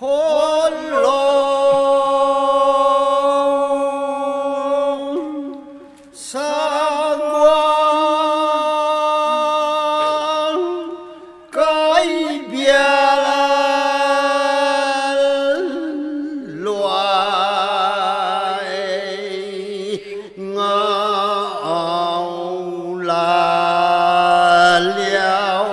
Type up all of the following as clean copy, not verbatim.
hôn lông xa ngoan cái bia loài ngao là liao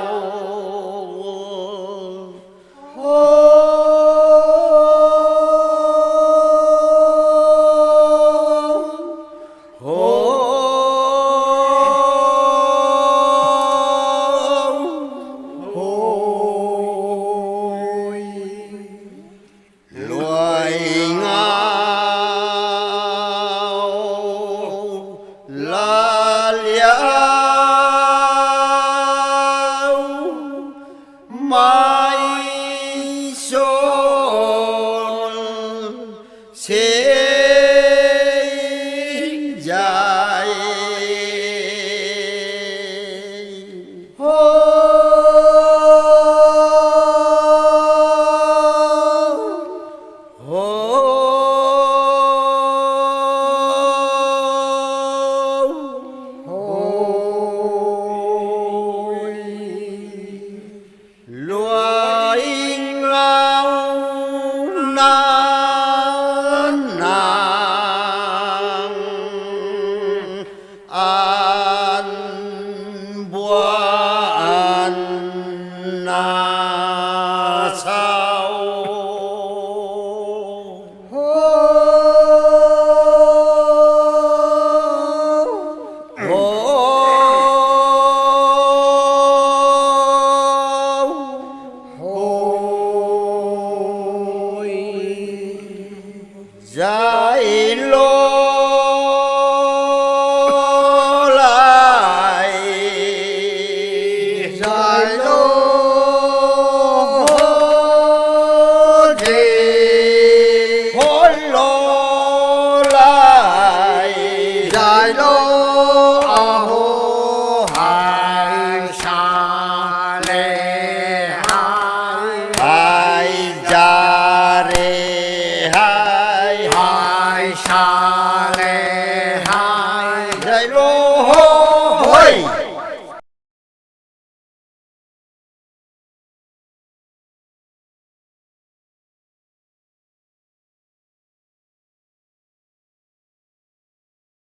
loài ngao là liao mai son sẽ dài loài ngao nan nàng an bua an na sao giải lô lại giải lô thì hối lô lại giải lô hô hai xa lê hai cha rê hai sa lê hai giải lô